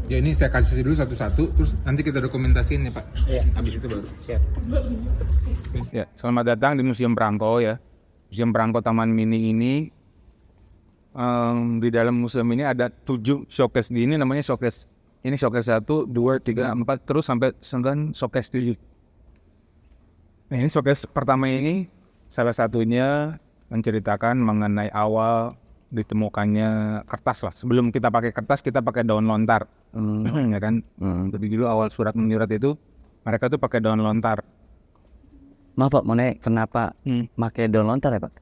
Ya ini saya kasih dulu satu-satu, terus nanti kita dokumentasiin ya Pak. Iya. Habis itu baru. Siap. Ya, selamat datang di Museum Perangko ya. Museum Perangko Taman Mini ini di dalam museum ini ada 7 showcase. Ini namanya showcase. Ini showcase 1, 2, 3, 4 terus sampai 9 showcase 7. Nah, ini showcase pertama ini salah satunya menceritakan mengenai awal ditemukannya kertas lah. Sebelum kita pakai kertas, kita pakai daun lontar. Ya kan? Tapi dulu awal surat menyurat itu mereka tuh pakai daun lontar. Maaf Pak, mau nanya kenapa pakai daun lontar ya Pak?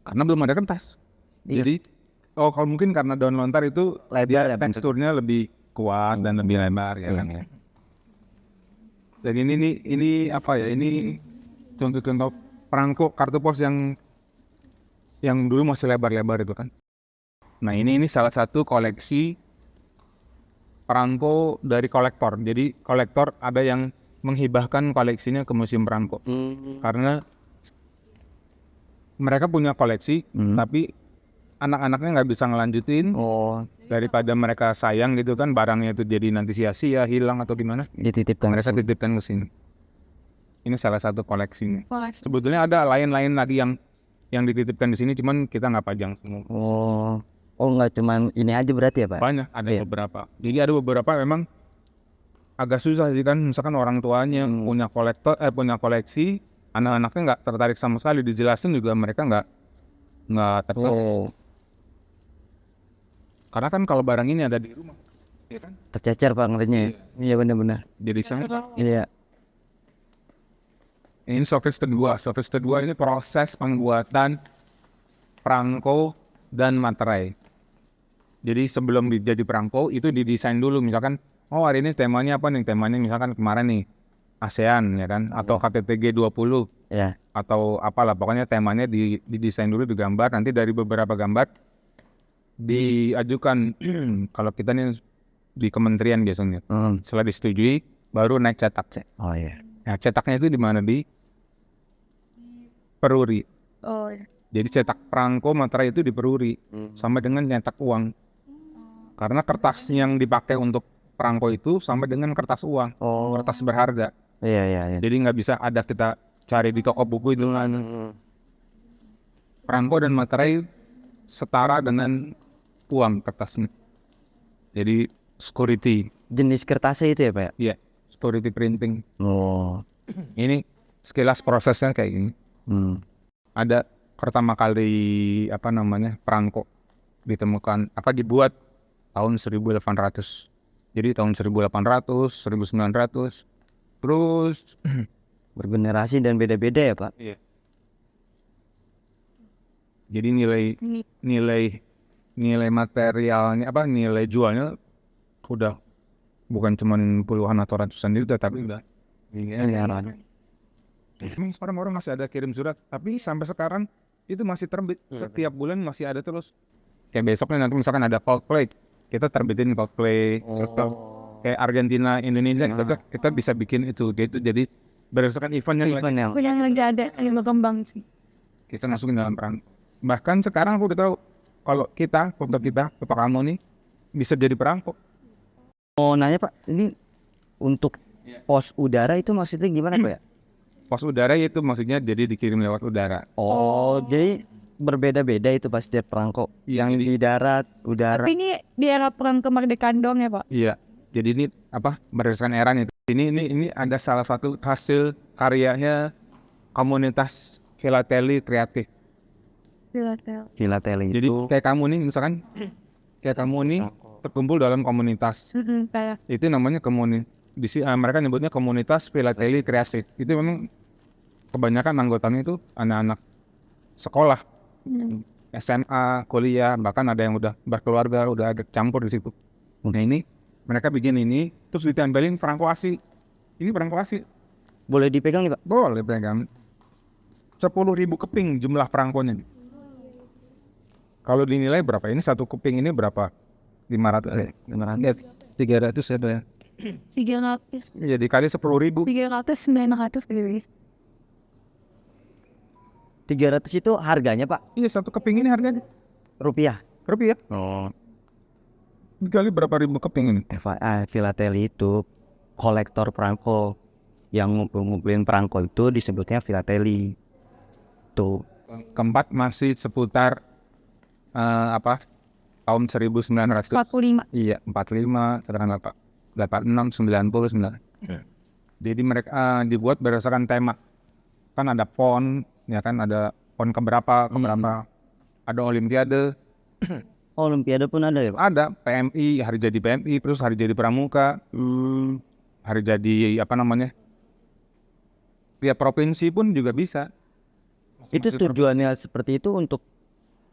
Karena belum ada kertas. Iya. Jadi kalau mungkin karena daun lontar itu Lebar ya, teksturnya lebih kuat dan lebih lebar ya kan. Dan ini apa ya? Ini contoh-contoh perangko kartu pos yang dulu masih lebar-lebar itu kan. Nah, ini salah satu koleksi perangko dari kolektor. Jadi kolektor ada yang menghibahkan koleksinya ke Museum Perangko. Karena mereka punya koleksi, tapi anak-anaknya nggak bisa ngelanjutin. Daripada mereka sayang gitu kan, barangnya itu jadi nanti sia-sia, hilang atau gimana. Dititipkan. Mereka titipkan ke sini. Ini salah satu koleksinya. Sebetulnya ada lain-lain lagi yang dititipkan di sini, cuman kita nggak pajang semua. Oh nggak cuman ini aja berarti ya Pak? Banyak, ada Iya. beberapa. Jadi ada beberapa memang agak susah sih kan, misalkan orang tuanya punya koleksi, anak-anaknya nggak tertarik sama sekali, dijelasin juga mereka nggak tertarik. Karena kan kalau barang ini ada di rumah, ya kan? Tercecer Pak ngerinya. Iya benar-benar. Jadi sana. Iya. Ini showcase kedua. Showcase kedua ini proses pembuatan perangko dan materai. Jadi sebelum jadi perangko itu didesain dulu, misalkan hari ini temanya apa nih? Temanya misalkan kemarin nih ASEAN ya kan, atau KTT G20 Ya. atau apalah, pokoknya temanya didesain dulu, digambar, nanti dari beberapa gambar diajukan kalau kita nih di kementerian biasanya. Setelah disetujui baru naik cetak. Oh iya. Nah, cetaknya itu di mana? Di Peruri. Oh iya. Jadi cetak perangko materai itu di Peruri, sama dengan nyetak uang. Karena kertas yang dipakai untuk perangko itu sama dengan kertas uang, kertas berharga. Iya. Jadi nggak bisa ada kita cari di toko buku itu. Perangko dan materai setara dengan uang kertasnya. Jadi security. Jenis kertasnya itu ya Pak? Iya, security printing. Oh. Ini sekilas prosesnya kayak gini. Ada pertama kali perangko ditemukan dibuat tahun 1800. Jadi tahun 1800, 1900 terus Bergenerasi dan beda-beda ya Pak? Iya. Jadi nilai materialnya nilai jualnya udah bukan cuma puluhan atau ratusan juta, tapi udah miliaran. Orang-orang masih ada kirim surat, tapi sampai sekarang itu masih terbit. Setiap bulan masih ada terus. Kayak besoknya nanti misalkan ada Coldplay, kita terbitin Coldplay. Terus kayak Argentina, Indonesia, kita bisa bikin itu. Jadi berdasarkan eventnya Yang lagi ada yang berkembang sih. kita masukin dalam perang. Bahkan sekarang aku udah tahu kalau foto kamu nih bisa jadi perangko. Mau nanya Pak, ini untuk pos udara itu maksudnya gimana Pak ya? Pos udara itu maksudnya jadi dikirim lewat udara. Jadi berbeda-beda itu pas setiap perangko. Yang di darat, udara. Tapi ini di era perang kemerdekaan dong ya Pak? Iya. Jadi ini berdasarkan eranya itu. Ini ada salah satu hasil karyanya komunitas filateli kreatif. Filateli Jadi itu. kayak kamu nih misalkan, kayak kamu nih terkumpul dalam komunitas. Kayak Itu namanya mereka nyebutnya komunitas filateli kreatif. Itu memang kebanyakan anggotanya itu anak-anak sekolah, SMA, kuliah, bahkan ada yang udah berkeluarga, udah ada campur di situ. Nah ini mereka bikin ini terus ditempelin perangko asli. Ini perangko asli. Boleh dipegang nih Pak? Boleh pegang. 10.000 keping jumlah perangkonya. Kalau dinilai berapa? Ini satu keping ini berapa? 500. 300 ada ya. 300. Jadi kali 10.000. 300, 900 gitu. 300 itu harganya Pak? Iya, satu keping ini harganya Rupiah? rupiah. Kali berapa ribu keping ini? Filateli itu kolektor perangko. Yang ngumpulin perangko itu disebutnya filateli. Tuh. Keempat masih seputar tahun 1900. 45. Iya, 45, sedangkan 86, 99. Jadi mereka dibuat berdasarkan tema. Kan ada PON, ya kan ada PON keberapa. Ada Olimpiade. Olimpiade pun ada ya Pak? Ada PMI, hari jadi PMI, terus hari jadi Pramuka, hari jadi tiap provinsi pun juga bisa. Itu tujuannya seperti itu untuk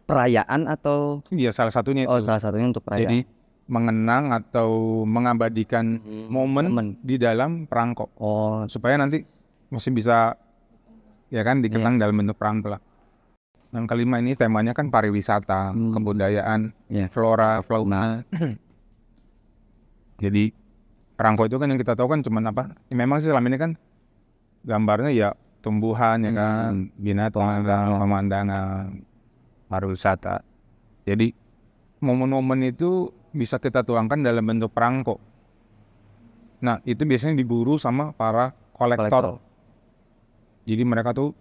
perayaan atau? Iya, salah satunya Oh, itu. salah satunya untuk perayaan. Jadi mengenang atau mengabadikan momen di dalam perangko. Oh, Supaya nanti masih bisa ya kan dikenang dalam bentuk perangko lah. Dan kelima ini temanya kan pariwisata, kebudayaan, Iya. flora, fauna. Jadi perangko itu kan yang kita tahu kan cuman apa? Ya, memang sih selama ini kan gambarnya ya tumbuhan ya kan, binatang, pemandangan, pariwisata. Jadi momen-momen itu bisa kita tuangkan dalam bentuk perangko. Nah, itu biasanya diburu sama para kolektor. Jadi mereka tahu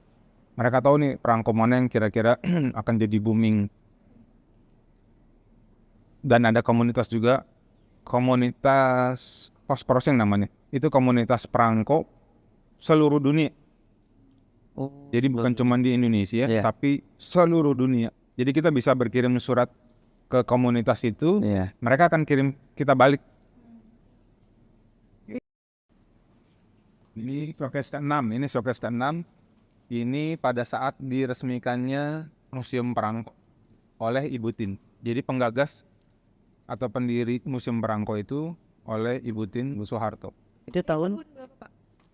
nih perangko mana yang kira-kira akan jadi booming. Dan ada komunitas juga, komunitas post-processing namanya. Itu komunitas perangko seluruh dunia. Jadi bukan cuma di Indonesia, tapi seluruh dunia. Jadi kita bisa berkirim surat ke komunitas itu, mereka akan kirim kita balik. Ini showcase ke-6, ini pada saat diresmikannya Museum Perangko oleh Ibu Tin. Jadi penggagas atau pendiri Museum Perangko itu oleh Ibu Tin Soeharto. itu tahun?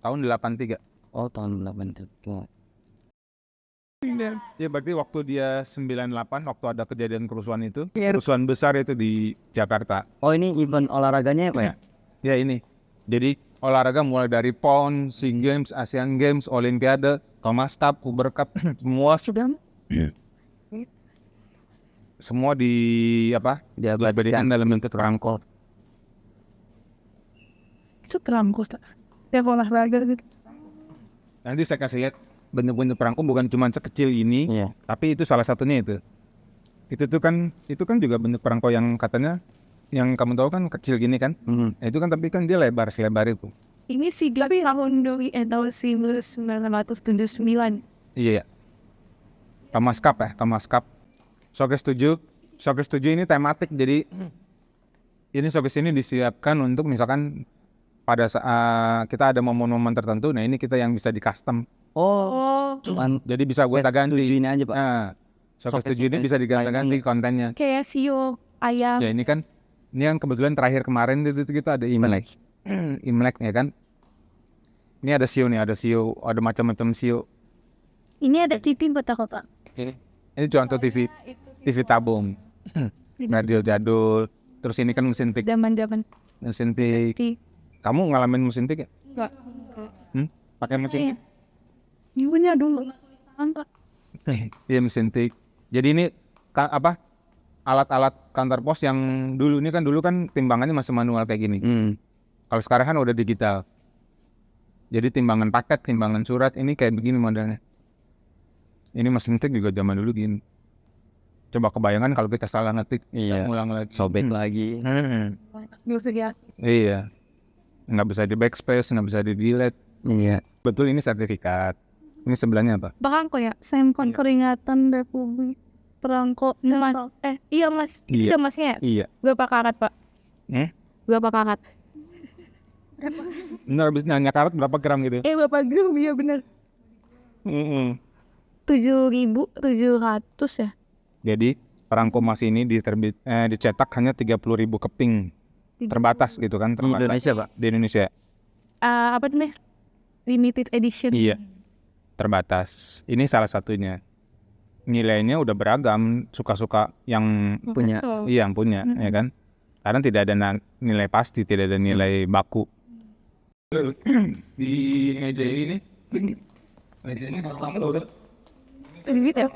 Tahun 83. Oh, tahun 83. Ya berarti waktu dia 98, waktu ada kejadian kerusuhan itu, kerusuhan besar itu di Jakarta. Oh, ini event olahraganya ya Pak ya? Ya ini. Jadi olahraga mulai dari PON, SEA Games, Asian Games, Olimpiade, Thomas Cup, Uber Cup, semua diabadikan dalam bentuk perangko. Itu perangko. Tiap olahraga gitu. Nanti saya kasih lihat bentuk-bentuk perangko bukan cuma sekecil ini, tapi itu salah satunya itu. Itu kan juga bentuk perangko yang katanya yang kamu tahu kan kecil gini kan. Itu kan tapi kan dia lebar selebar itu. Ini sih tapi tahun 1979. Iya. Thomas Cup. Showcase 7 ini tematik, jadi ini showcase ini disiapkan untuk misalkan pada saat kita ada momen-momen tertentu, nah ini kita yang bisa di custom. Oh, cuman Jadi bisa gue ganti. ini aja Pak. Nah, showcase 7 ini bisa diganti kontennya. Kayak sio ayam. Ya ini kan kebetulan terakhir kemarin itu kita ada Imlek. Imlek ya kan. Ini ada sio, ada macam-macam sio. Ini ada TV kota-kota. Ini contoh TV tabung. Radio jadul. Terus ini kan mesin tik. Zaman-zaman. Mesin tik. Kamu ngalamin mesin tik ya? Enggak. Pakai mesin tik? Ibunya dulu. Enggak. Iya mesin tik. Jadi ini alat-alat kantor pos yang dulu kan timbangannya masih manual kayak gini. Kalau sekarang kan udah digital. Jadi timbangan paket, timbangan surat ini kayak begini modelnya. Ini mesin tik juga zaman dulu gini. Coba kebayangan kalau kita salah ngetik, ulang lagi, sobek lagi. Musik ya. Iya. Nggak bisa di backspace, nggak bisa di delete. Iya. Betul, ini sertifikat. Ini sebelahnya apa? Perangko ya, Semkon Peringatan Republik Perangko. Iya mas. Iya. Iya masnya ya? Iya. Berapa karat pak? Berapa karat? Bener, habis nanya karat berapa gram gitu? Berapa gram, iya bener. 7.700 ya. Jadi perangko emas ini dicetak hanya 30.000 keping. Terbatas gitu kan? Di Indonesia Pak? Di Indonesia. Apa namanya? Limited edition. Iya. Terbatas. Ini salah satunya. Nilainya udah beragam, suka-suka yang Punya. Iya, yang punya, ya kan? Karena tidak ada nilai pasti, tidak ada nilai baku. Di meja ini, meja ini kalau lama udah. Ini ya?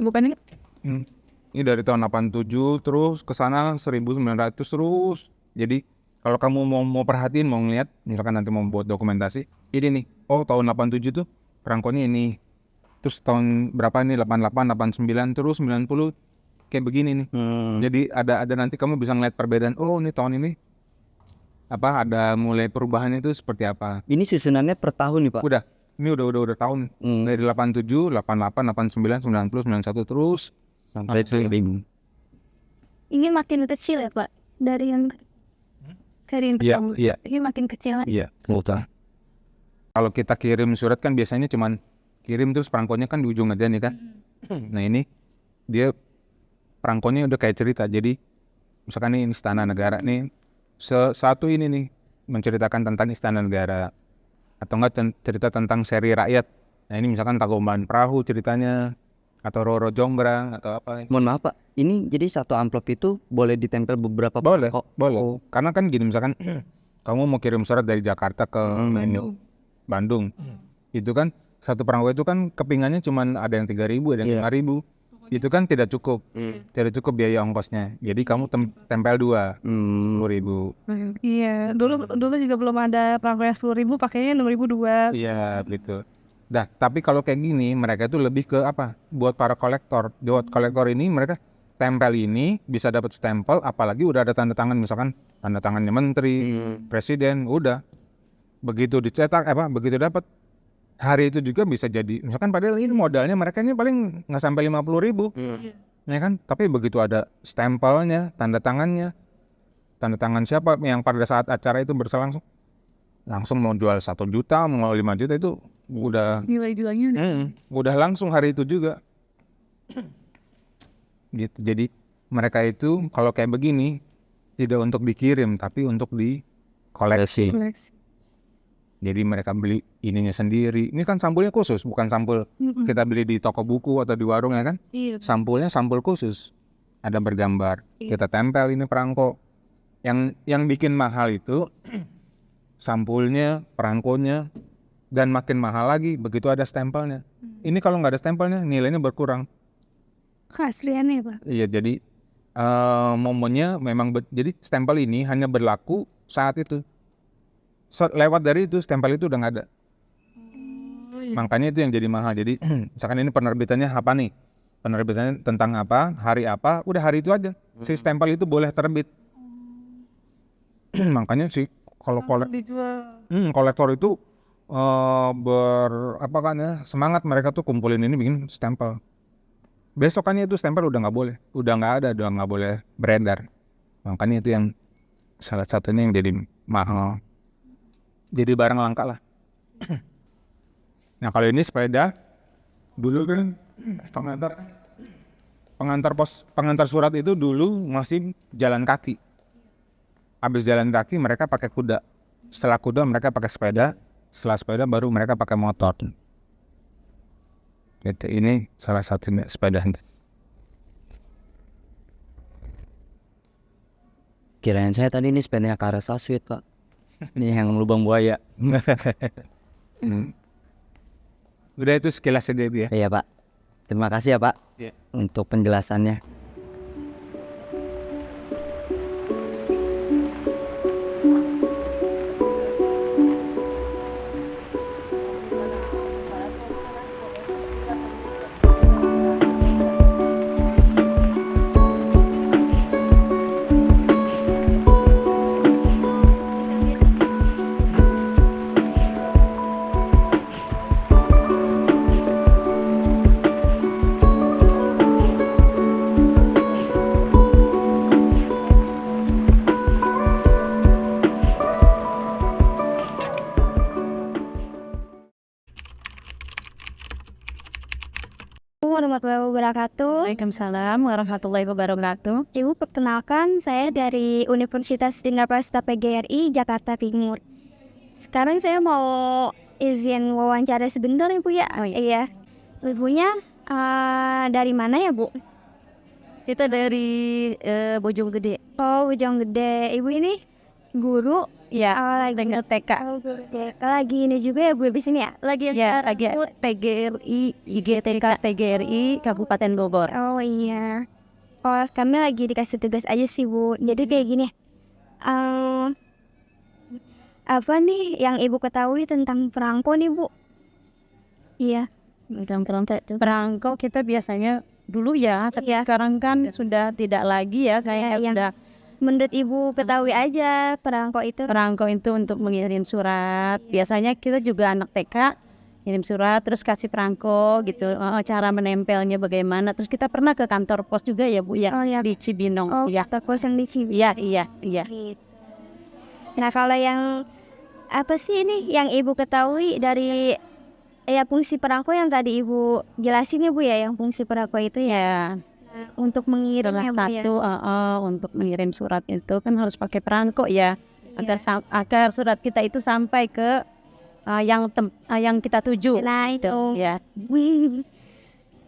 Bukan ini? Ini dari tahun 87 terus ke sana 1900 terus. Jadi kalau kamu mau perhatiin, mau ngeliat, misalkan nanti mau buat dokumentasi, ini nih, oh tahun 87 tuh perangkonya ini. Terus tahun berapa nih, 88, 89, terus 90 kayak begini nih. Jadi ada nanti kamu bisa ngeliat perbedaan, oh ini tahun ini apa ada mulai perubahan itu seperti apa. Ini susunannya per tahun nih Pak. Udah, ini udah tahun. Dari 87, 88, 89, 90, 91 terus Sampai 1000. Ini makin kecil ya Pak dari yang pertama. Iya. Ini makin kecil. Iya. Kalau kita kirim surat kan biasanya cuman kirim terus perangkonya kan di ujung aja nih kan. Nah ini dia perangkonya udah kayak cerita. Jadi misalkan ini Istana Negara nih, satu ini nih menceritakan tentang Istana Negara atau enggak cerita tentang seri rakyat. Nah ini misalkan Tangkuban Perahu ceritanya atau Roro Jonggrang atau apa. Mohon maaf Pak, ini jadi satu amplop itu boleh ditempel beberapa Boleh, kok. boleh. Karena kan gini misalkan kamu mau kirim surat dari Jakarta ke Bandung. Itu kan satu perangko itu kan kepingannya cuman ada yang 3.000, ada yang 5.000. Itu kan tidak cukup. Tidak cukup biaya ongkosnya. Jadi kamu tempel 2, 10.000. Iya, dulu juga belum ada perangko yang 10.000, pakainya 6.002. Iya, gitu. Nah, tapi kalau kayak gini mereka itu lebih ke apa? Buat para kolektor. Buat kolektor ini mereka tempel ini bisa dapat stempel, apalagi udah ada tanda tangan, misalkan tanda tangannya menteri, presiden, udah. Begitu dicetak begitu dapat hari itu juga bisa jadi, misalkan padahal ini modalnya mereka ini paling nggak sampai 50.000, ya kan? Tapi begitu ada stempelnya, tanda tangannya, tanda tangan siapa yang pada saat acara itu berlangsung, langsung mau jual 1 juta, mau 5 juta itu udah Nilai jualnya udah langsung hari itu juga. Gitu. Jadi mereka itu kalau kayak begini tidak untuk dikirim tapi untuk dikoleksi. koleksi. Jadi mereka beli ininya sendiri. Ini kan sampulnya khusus, bukan sampul kita beli di toko buku atau di warung ya kan? Iya. Sampulnya sampul khusus. Ada bergambar. Kita tempel ini perangko. Yang bikin mahal itu sampulnya, perangkonya, dan makin mahal lagi begitu ada stempelnya. Ini kalau nggak ada stempelnya nilainya berkurang. Keasliannya Pak. Iya, jadi momennya memang jadi stempel ini hanya berlaku saat itu. Lewat dari itu stempel itu udah nggak ada. Makanya itu yang jadi mahal. Jadi misalkan ini penerbitannya apa nih? Penerbitannya tentang apa, hari apa, udah hari itu aja. Si stempel itu boleh terbit. Makanya sih kalau kolektor itu semangat mereka tuh kumpulin ini bikin stempel. Besokannya itu stempel udah nggak boleh, udah nggak ada, udah nggak boleh beredar. Makanya itu yang salah satunya yang jadi mahal, jadi barang langka lah. Nah kalau ini sepeda dulu kan pengantar surat itu dulu masih jalan kaki. Habis jalan kaki mereka pakai kuda. Setelah kuda mereka pakai sepeda. Setelah sepeda baru mereka pakai motor. Gitu, ini salah satu sepeda. Kirain saya tadi ini sepedanya Karasa Sweet Pak. Ini yang lubang buaya. Udah itu sekilas aja dia. Iya Pak. Terima kasih ya Pak untuk penjelasannya. Warahmatullahi wabarakatuh. Waalaikumsalam warahmatullahi wabarakatuh. Ibu, perkenalkan saya dari Universitas Dina Prasta PGRI Jakarta Timur. Sekarang saya mau izin wawancara sebentar Ibu ya. Iya. Ibunya dari mana ya Bu? Kita dari Bojonggede. Oh, Bojonggede. Ibu ini guru Ya, lagi TK. lagi ini juga ya Bu di sini ya? Lagi PGRI IGTK PGRI Kabupaten Bogor. Oh iya. Oh, kami lagi dikasih tugas aja sih Bu. Jadi kayak gini. eh, Apa nih yang Ibu ketahui tentang perangko nih Bu? Iya. Tentang perangko kita biasanya dulu ya, tapi Iya. sekarang kan sudah tidak lagi ya, kayak Yang udah menurut Ibu ketahui aja perangko itu. perangko itu untuk mengirim surat. Biasanya kita juga anak TK kirim surat terus kasih perangko gitu. Cara menempelnya bagaimana. Terus kita pernah ke kantor pos juga ya Bu ya, Oh, ya. di Cibinong. Oh, Ya. toko yang di Cibi. Iya. Gitu. Nah, kalau yang apa sih ini yang Ibu ketahui dari fungsi perangko yang tadi Ibu jelasin ya Bu ya, yang fungsi perangko itu ya Ya, untuk mengirim salah ya Bu ya. satu untuk mengirim surat itu kan harus pakai perangko ya, agar surat kita itu sampai ke yang kita tuju. Nah, itu. Ya.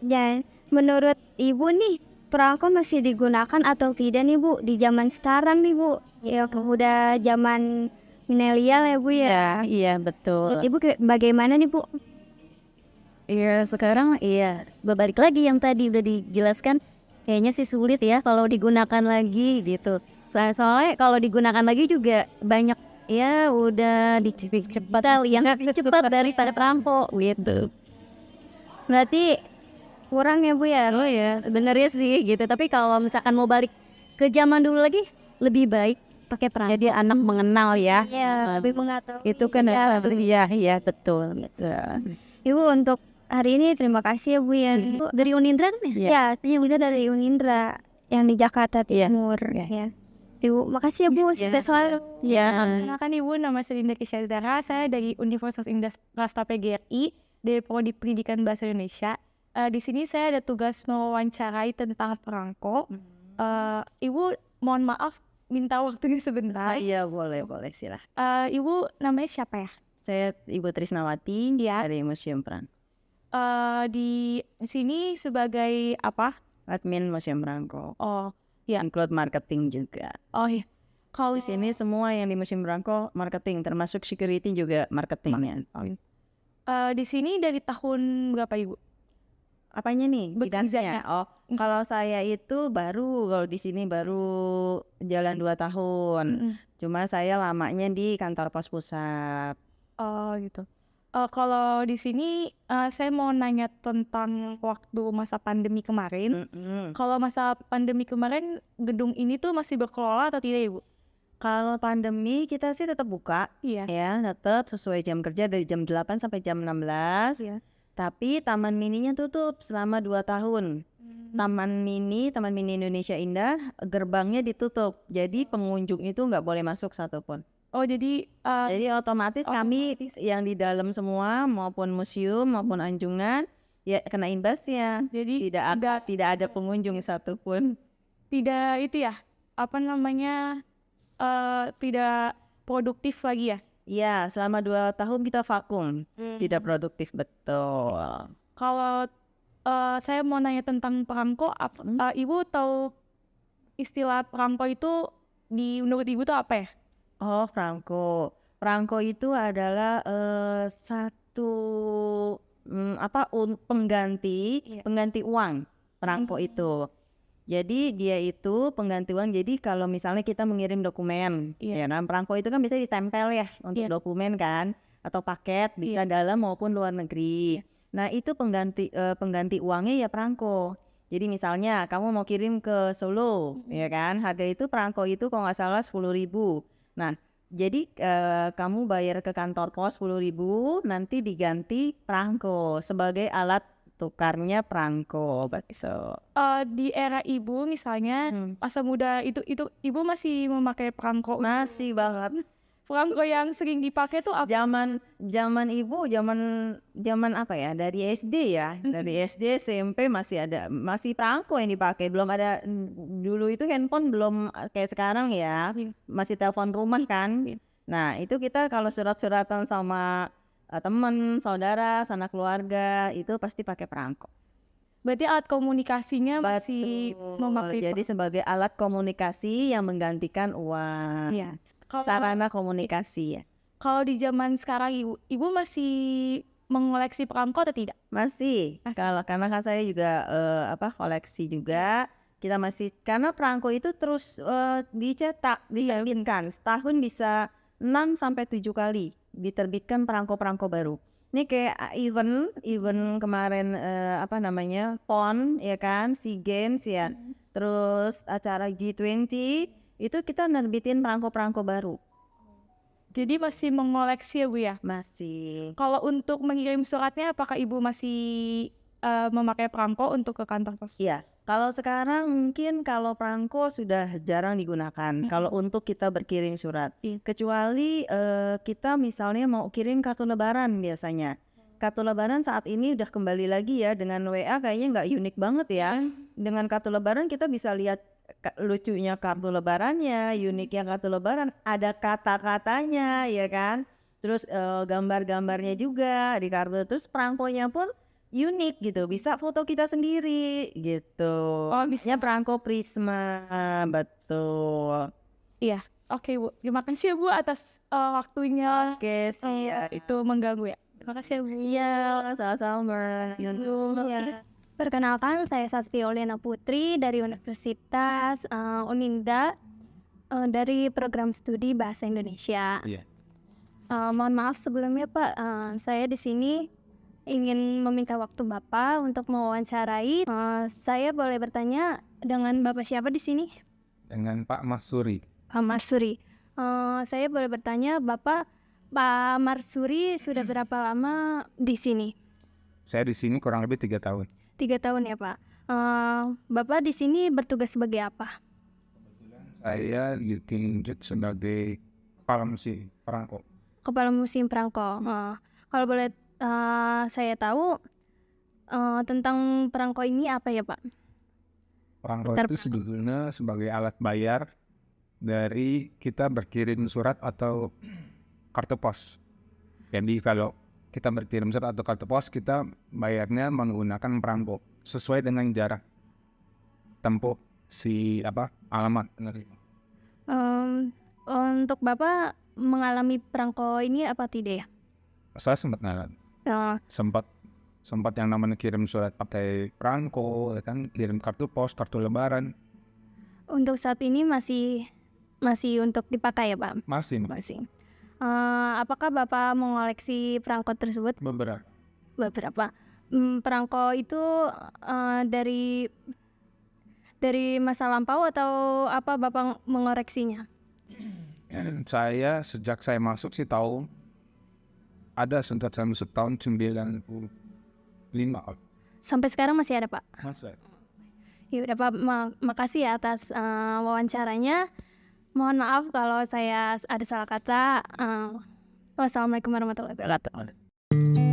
Ya, menurut Ibu nih perangko masih digunakan atau tidak nih Bu di zaman sekarang nih Bu? Ya, udah zaman milenial ya Bu ya. Iya betul. Menurut Ibu bagaimana nih Bu? Iya sekarang berbalik lagi yang tadi udah dijelaskan, kayaknya sih sulit ya kalau digunakan lagi gitu. Soalnya kalau digunakan lagi juga banyak ya udah cepat yang cepat daripada perangko gitu. Berarti kurang ya Bu ya? Oh ya benernya sih gitu. Tapi kalau misalkan mau balik ke zaman dulu lagi lebih baik pakai perangko. Jadi anak mengenal ya. Iya, lebih mengetahui. Itu kan iya betul. Gitu. Ibu untuk hari ini terima kasih ya Bu ya. Ibu Dari Unindra kan ya? ya, kita dari Unindra yang di Jakarta Timur ya. Ibu, makasih ya Bu, sukses selalu. Iya. Kenalkan Ibu, nama saya Dinda Kisyadara, saya dari Universitas Indah Prasta PGRI dari Prodi Pendidikan Bahasa Indonesia. Di sini saya ada tugas mewawancarai tentang perangko. Ibu, mohon maaf minta waktunya sebentar. Iya boleh silahkan. Ibu namanya siapa ya? Saya Ibu Trisnawati dari Museum Perangko. Di sini sebagai apa? Admin Museum Perangko. Oh, Include marketing juga. oh ya. Kalau Di sini semua yang di Museum Perangko marketing, termasuk security juga marketing. di sini dari tahun berapa Ibu? Apanya nih? Bekerjanya. Bidangnya? Oh, kalau saya itu kalau di sini baru jalan 2 tahun. Cuma saya lamanya di kantor pos pusat. Oh gitu. Kalau di sini saya mau nanya tentang waktu masa pandemi kemarin. Kalau masa pandemi kemarin gedung ini tuh masih berkelola atau tidak Ibu? Kalau pandemi kita sih tetap buka. Iya. Ya, tetap sesuai jam kerja dari jam 8 sampai jam 16. Iya. Tapi Taman Mininya tutup selama 2 tahun. Taman Mini Indonesia Indah gerbangnya ditutup. Jadi pengunjung itu nggak boleh masuk satupun. Oh jadi Otomatis kami yang di dalam semua maupun museum maupun anjungan ya kena imbasnya. jadi Tidak ada pengunjung satupun. tidak itu ya, apa namanya, tidak produktif lagi ya? Iya, selama 2 tahun kita vakum, tidak produktif betul. Kalau saya mau nanya tentang perangko, Ibu tahu istilah perangko itu menurut Ibu tuh apa ya? Oh, Perangko itu adalah satu pengganti uang perangko itu. Jadi dia itu pengganti uang. Jadi kalau misalnya kita mengirim dokumen, ya kan perangko itu kan bisa ditempel ya untuk dokumen kan, atau paket bisa dalam maupun luar negeri. Nah itu pengganti uangnya ya perangko. Jadi misalnya kamu mau kirim ke Solo, ya kan, harga itu perangko itu kalau nggak salah 10.000. Nah jadi kamu bayar ke kantor pos 10.000, nanti diganti perangko sebagai alat tukarnya perangko. Di era Ibu misalnya masa muda itu Ibu masih memakai perangko? Masih banget. Perangko yang sering dipakai tuh apa? Zaman Ibu zaman apa ya, dari SD ya, dari SD SMP masih perangko yang dipakai. Belum ada, dulu itu handphone belum kayak sekarang ya, masih telepon rumah kan. Nah itu kita kalau surat-suratan sama teman, saudara, sanak keluarga itu pasti pakai perangko. Berarti alat komunikasinya masih memakai. Jadi sebagai alat komunikasi yang menggantikan uang. Iya. Sarana komunikasi ya. Kalau di zaman sekarang Ibu masih mengoleksi perangko atau tidak? Masih. Karena kan saya juga koleksi juga. Kita masih karena perangko itu terus dicetak, diterbitkan. Setahun bisa 6 sampai 7 kali diterbitkan perangko-perangko baru. Ini kayak event kemarin apa namanya? PON ya kan, SEA Games ya. Terus acara G20 itu kita nerbitin perangko-perangko baru. Jadi masih mengoleksi ya Bu ya? Masih. Kalau untuk mengirim suratnya apakah Ibu masih memakai perangko untuk ke kantor pos? Iya. Kalau sekarang mungkin kalau perangko sudah jarang digunakan. Kalau untuk kita berkirim surat, kecuali kita misalnya mau kirim kartu lebaran biasanya. Kartu lebaran saat ini udah kembali lagi ya dengan WA, kayaknya nggak unik banget ya. Dengan kartu lebaran kita bisa lihat lucunya kartu lebarannya, uniknya kartu lebaran, ada kata-katanya ya kan. Terus gambar-gambarnya juga di kartu. Terus perangkonya pun unik gitu, bisa foto kita sendiri gitu. Oh, bisa. Perangko Prisma, betul. Iya. Oke Bu, terima kasih ya Bu atas waktunya. Oke, siap. Itu mengganggu ya. Terima kasih ya Bu. Iya, sama-sama. Iya. Perkenalkan, saya Sasfi Oliana Putri dari Universitas Uninda dari program studi Bahasa Indonesia. Iya. Mohon maaf sebelumnya Pak, saya di sini ingin meminta waktu Bapak untuk mewawancarai. Saya boleh bertanya dengan Bapak siapa di sini? Dengan Pak Masuri. Pak Marsuri. Saya boleh bertanya Pak Marsuri sudah berapa lama di sini? Saya di sini kurang lebih 3 tahun. 3 tahun ya Pak. Bapak di sini bertugas sebagai apa? Saya ditunjuk sebagai kepala musim perangko. Kepala musim perangko. Kalau boleh saya tahu tentang perangko ini apa ya Pak? Perangko itu sebetulnya sebagai alat bayar dari kita berkirim surat atau kartu pos. Jadi kalau kita berkirim surat atau kartu pos, kita bayarnya menggunakan perangko sesuai dengan jarak tempuh si alamat penerima. Untuk Bapak mengalami perangko ini apa tidak ya? Saya sempat ngalamin. Sempat yang namanya kirim surat pakai perangko, ya kan, kirim kartu pos, kartu lebaran. Untuk saat ini masih untuk dipakai ya Pak? Masih. Apakah Bapak mengoleksi perangko tersebut? Beberapa. Perangko itu dari masa lampau atau apa Bapak mengoreksinya? Saya sejak saya masuk sih tahu ada tahun 95. Sampai sekarang masih ada Pak? Masa? Ya udah Pak, makasih ya atas wawancaranya. Mohon maaf kalau saya ada salah kata. Wassalamualaikum warahmatullahi wabarakatuh.